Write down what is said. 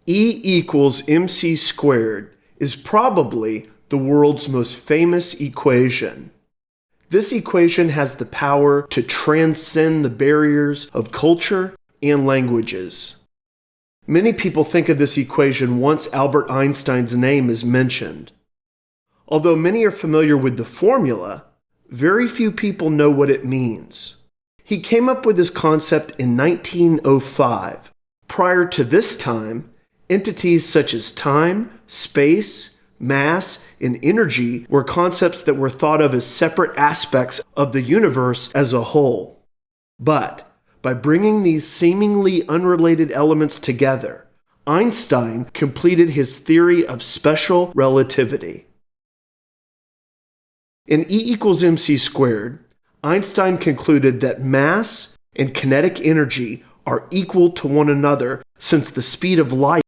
E equals mc squared is probably the world's most famous equation. This equation has the power to transcend the barriers of culture and languages. Many people think of this equation once Albert Einstein's name is mentioned. Although many are familiar with the formula, very few people know what it means. He came up with this concept in 1905. Prior to this time, entities such as time, space, mass, and energy were concepts that were thought of as separate aspects of the universe as a whole. But by bringing these seemingly unrelated elements together, Einstein completed his theory of special relativity. In E equals mc squared, Einstein concluded that mass and kinetic energy are equal to one another since the speed of light